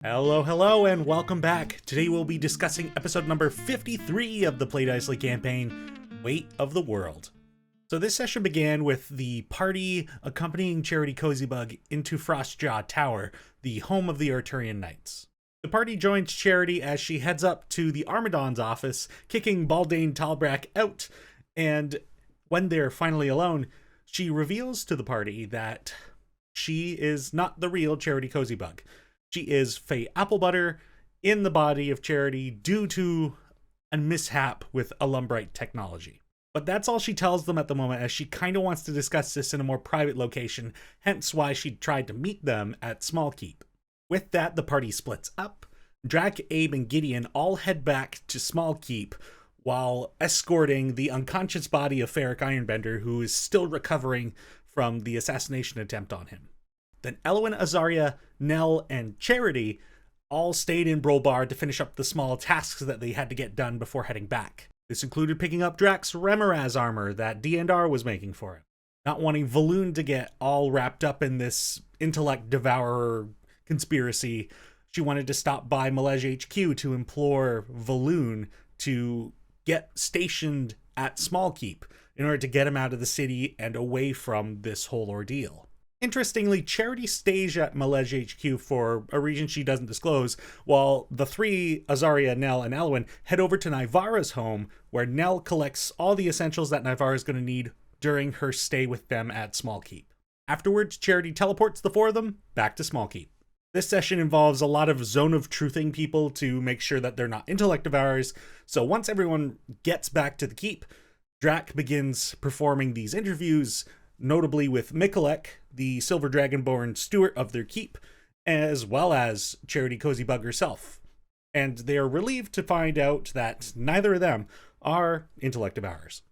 Hello, and welcome back. Today we'll be discussing episode number 53 of the Teni Dicely campaign, Weight of the World. So this session began with the party accompanying Charity Cozybug into Frostjaw Tower, the home of the Arturian Knights. The party joins Charity as she heads up to the Armadon's office, kicking Baldane Talbrack out, and when they're finally alone, she reveals to the party that she is not the real Charity Cozybug. She is Faye Applebutter in the body of Charity due to a mishap with Alumbrite technology. But that's all she tells them at the moment, as she kind of wants to discuss this in a more private location, hence why she tried to meet them at Smallkeep. With that, the party splits up. Drac, Abe, and Gideon all head back to Smallkeep while escorting the unconscious body of Ferric Ironbender, who is still recovering from the assassination attempt on him. Then Elowyn, Azaria, Nell, and Charity all stayed in Brolbar to finish up the small tasks that they had to get done before heading back. This included picking up Drac's Remoraz armor that D&R was making for him. Not wanting Valoon to get all wrapped up in this intellect devourer conspiracy, she wanted to stop by Malege HQ to implore Valoon to get stationed at Smallkeep in order to get him out of the city and away from this whole ordeal. Interestingly, Charity stays at Malege HQ for a reason she doesn't disclose, while the three, Azaria, Nell, and Elowyn, head over to Nivara's home, where Nell collects all the essentials that Nivara is going to need during her stay with them at Smallkeep. Afterwards, Charity teleports the four of them back to Smallkeep. This session involves a lot of zone of truthing people to make sure that they're not intellect devourers, so once everyone gets back to the keep, Drac begins performing these interviews, notably with Mikulek, the Silver Dragonborn steward of their keep, as well as Charity Cozybug herself. And they are relieved to find out that neither of them are intellect devourers.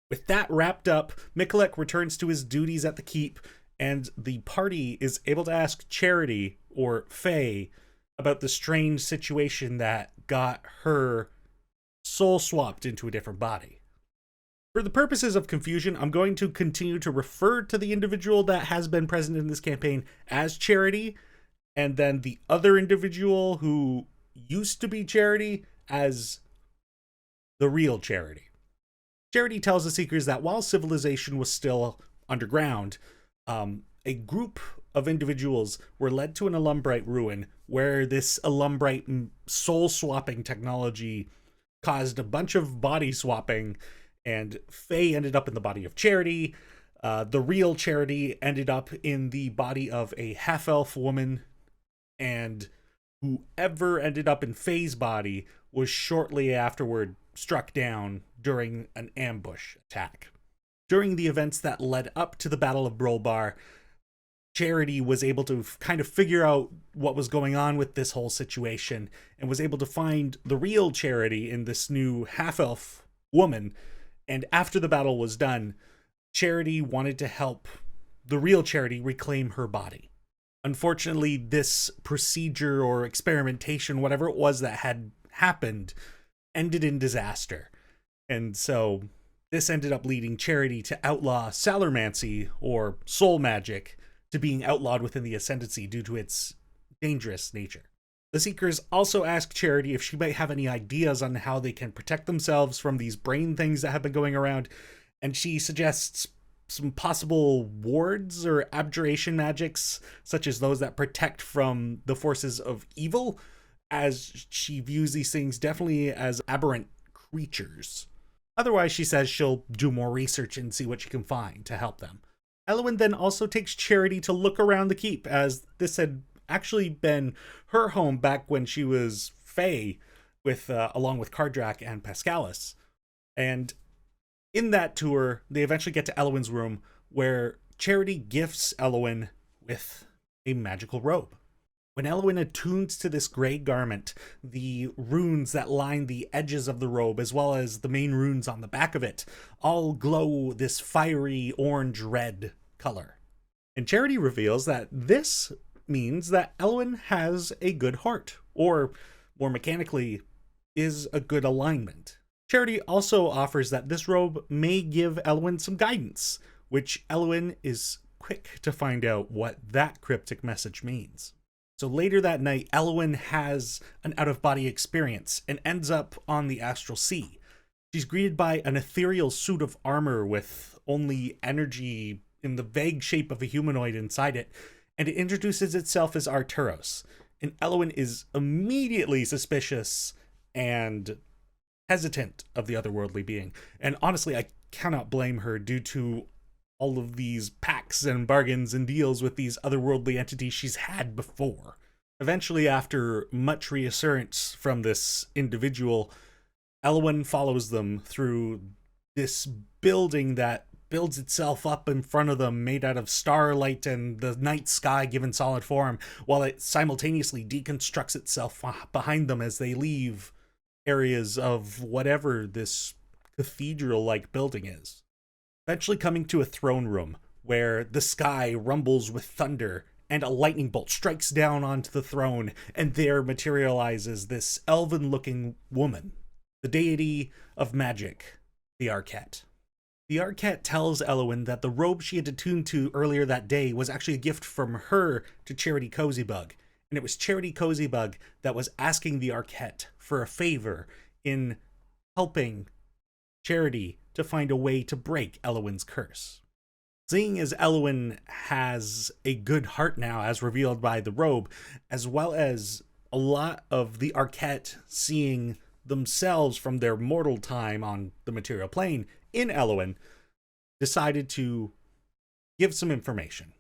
With that wrapped up, Mikulek returns to his duties at the keep, and the party is able to ask Charity, or Faye, about the strange situation that got her soul swapped into a different body. For the purposes of confusion, I'm going to continue to refer to the individual that has been present in this campaign as Charity, and then the other individual who used to be Charity as the real Charity. Charity tells the Seekers that while civilization was still underground, a group of individuals were led to an Alumbrite ruin where this Alumbrite soul-swapping technology caused a bunch of body swapping, and Faye ended up in the body of Charity. The real Charity ended up in the body of a half-elf woman, and whoever ended up in Faye's body was shortly afterward struck down during an ambush attack. During the events that led up to the Battle of Brolbar, Charity was able to kind of figure out what was going on with this whole situation and was able to find the real Charity in this new half-elf woman. And after the battle was done, Charity wanted to help the real Charity reclaim her body. Unfortunately, this procedure or experimentation, whatever it was that had happened, ended in disaster. And so this ended up leading Charity to outlaw Salarmancy, or soul magic, to being outlawed within the Ascendancy due to its dangerous nature. The Seekers also ask Charity if she might have any ideas on how they can protect themselves from these brain things that have been going around, and she suggests some possible wards or abjuration magics, such as those that protect from the forces of evil, as she views these things definitely as aberrant creatures. Otherwise, she says she'll do more research and see what she can find to help them. Elowyn then also takes Charity to look around the keep, as this had actually been her home back when she was Faye, along with Kardrak and Pascalis. And in that tour, they eventually get to Elowyn's room, where Charity gifts Elowyn with a magical robe. When Elowyn attunes to this gray garment, the runes that line the edges of the robe, as well as the main runes on the back of it, all glow this fiery orange-red color. And Charity reveals that this means that Elowyn has a good heart, or more mechanically, is a good alignment. Charity also offers that this robe may give Elowyn some guidance, which Elowyn is quick to find out what that cryptic message means. So later that night, Elowyn has an out-of-body experience and ends up on the astral sea. She's greeted by an ethereal suit of armor with only energy in the vague shape of a humanoid inside it, and it introduces itself as Arturos. And Elowyn is immediately suspicious and hesitant of the otherworldly being. And honestly, I cannot blame her due to all of these pacts and bargains and deals with these otherworldly entities she's had before. Eventually, after much reassurance from this individual, Elowyn follows them through this building that builds itself up in front of them, made out of starlight and the night sky given solid form, while it simultaneously deconstructs itself behind them as they leave areas of whatever this cathedral-like building is. Eventually coming to a throne room where the sky rumbles with thunder and a lightning bolt strikes down onto the throne, and there materializes this elven-looking woman, the deity of magic, the Arquette. The Arquette tells Elowyn that the robe she had attuned to earlier that day was actually a gift from her to Charity Cozybug, and it was Charity Cozybug that was asking the Arquette for a favor in helping Charity to find a way to break Elowyn's curse. Seeing as Elowyn has a good heart now, as revealed by the robe, as well as a lot of the Arquette seeing themselves from their mortal time on the material plane in Elowyn, decided to give some information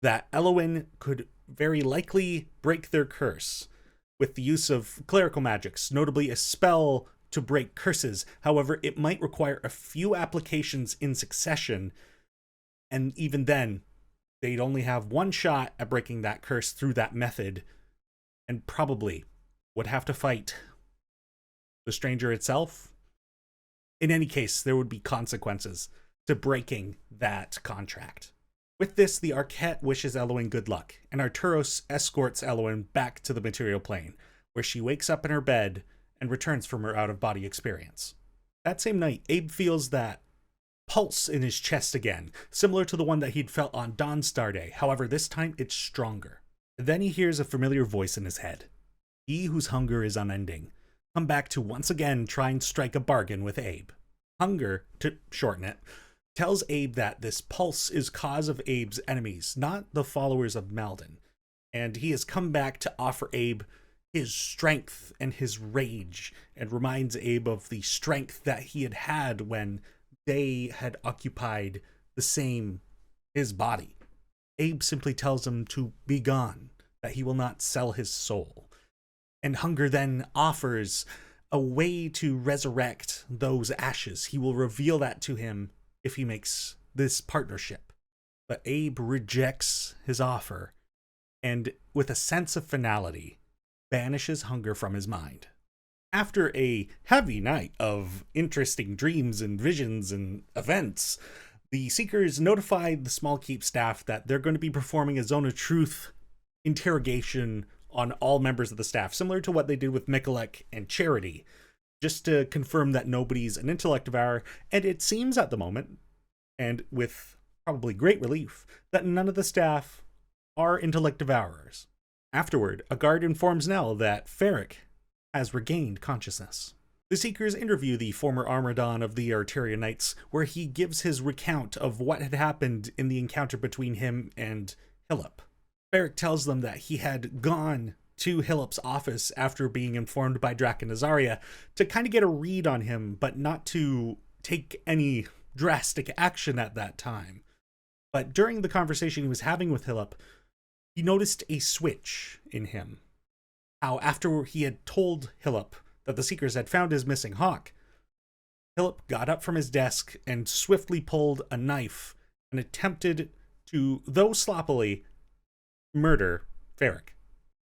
that Elowyn could very likely break their curse with the use of clerical magics, notably a spell to break curses. However, it might require a few applications in succession, and even then, they'd only have one shot at breaking that curse through that method, and probably would have to fight the stranger itself. In any case, there would be consequences to breaking that contract. With this, the Arquette wishes Elowyn good luck, and Arturos escorts Elowyn back to the material plane, where she wakes up in her bed and returns from her out-of-body experience. That same night, Abe feels that pulse in his chest again, similar to the one that he'd felt on Dawnstar Day. However, this time it's stronger. Then he hears a familiar voice in his head. He whose hunger is unending. Come back to once again try and strike a bargain with Abe. Hunger, to shorten it, tells Abe that this pulse is cause of Abe's enemies, not the followers of Malden. And he has come back to offer Abe his strength and his rage, and reminds Abe of the strength that he had had when they had occupied his body. Abe simply tells him to be gone, that he will not sell his soul. And Hunger then offers a way to resurrect those ashes. He will reveal that to him if he makes this partnership. But Abe rejects his offer, and with a sense of finality, banishes Hunger from his mind. After a heavy night of interesting dreams and visions and events, the Seekers notified the Small Keep staff that they're going to be performing a Zone of Truth interrogation on all members of the staff, similar to what they did with Mikulek and Charity, just to confirm that nobody's an intellect devourer. And it seems at the moment, and with probably great relief, that none of the staff are intellect devourers. Afterward, a guard informs Nell that Ferric has regained consciousness. The Seekers interview the former Armadon of the Arteria Knights, where he gives his recount of what had happened in the encounter between him and Hillip. Ferric tells them that he had gone to Hillip's office after being informed by Draken Azaria to kind of get a read on him, but not to take any drastic action at that time. But during the conversation he was having with Hillip, he noticed a switch in him. How after he had told Hillip that the Seekers had found his missing hawk, Hillip got up from his desk and swiftly pulled a knife and attempted to, though sloppily, murder Ferric.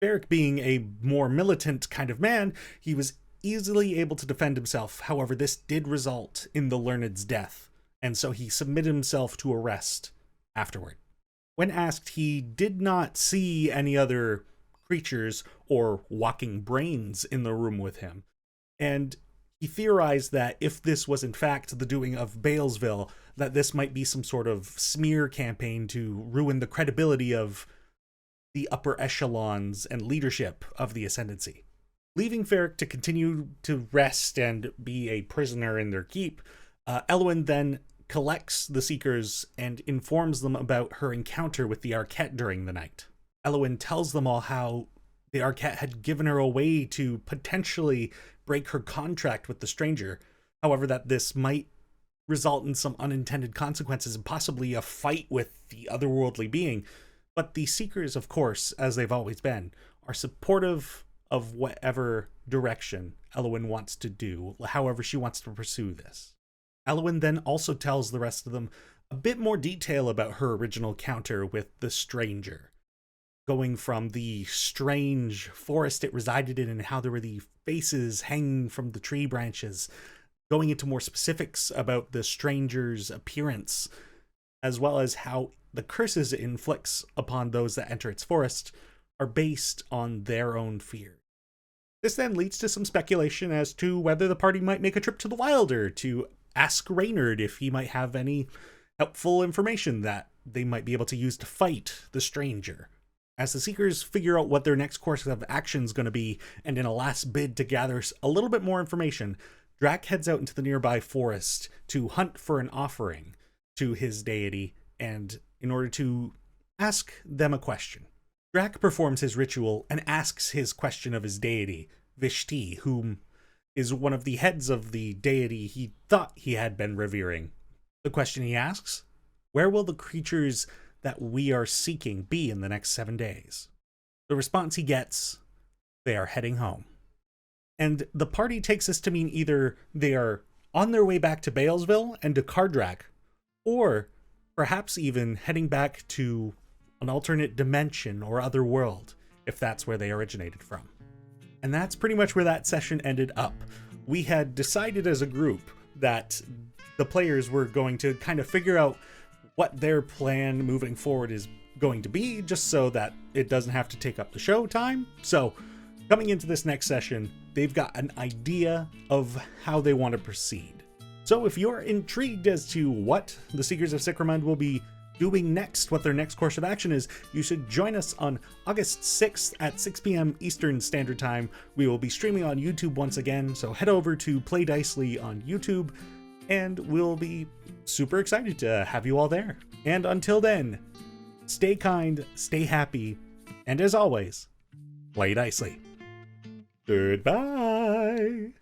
Ferric being a more militant kind of man, he was easily able to defend himself. However, this did result in the Learned's death, and so he submitted himself to arrest afterward. When asked, he did not see any other creatures or walking brains in the room with him, and he theorized that if this was in fact the doing of Balesville, that this might be some sort of smear campaign to ruin the credibility of the upper echelons and leadership of the Ascendancy. Leaving Ferric to continue to rest and be a prisoner in their keep, Elowyn then collects the Seekers and informs them about her encounter with the Arquette during the night. Elowyn tells them all how the Arquette had given her away to potentially break her contract with the Stranger, however that this might result in some unintended consequences and possibly a fight with the otherworldly being. But the Seekers, of course, as they've always been, are supportive of whatever direction Elowyn wants to do, however she wants to pursue this. Elowyn then also tells the rest of them a bit more detail about her original encounter with the Stranger, going from the strange forest it resided in and how there were the faces hanging from the tree branches, going into more specifics about the Stranger's appearance, as well as how the curses it inflicts upon those that enter its forest are based on their own fear. This then leads to some speculation as to whether the party might make a trip to the Wilder to ask Reynard if he might have any helpful information that they might be able to use to fight the Stranger. As the Seekers figure out what their next course of action is going to be, and in a last bid to gather a little bit more information, Drac heads out into the nearby forest to hunt for an offering to his deity, and in order to ask them a question. Drac performs his ritual and asks his question of his deity, Vishti, whom is one of the heads of the deity he thought he had been revering. The question he asks, where will the creatures that we are seeking be in the next 7 days? The response he gets, they are heading home. And the party takes this to mean either they are on their way back to Balesville and to Cardrak, or perhaps even heading back to an alternate dimension or other world, if that's where they originated from. And that's pretty much where that session ended up. We had decided as a group that the players were going to kind of figure out what their plan moving forward is going to be, just so that it doesn't have to take up the show time. So coming into this next session, they've got an idea of how they want to proceed. So if you're intrigued as to what the Seekers of Sicramund will be doing next, what their next course of action is, you should join us on August 6th at 6 p.m. Eastern Standard Time. We will be streaming on YouTube once again, so head over to Play Dicely on YouTube, and we'll be super excited to have you all there. And until then, stay kind, stay happy, and as always, play Dicely. Goodbye!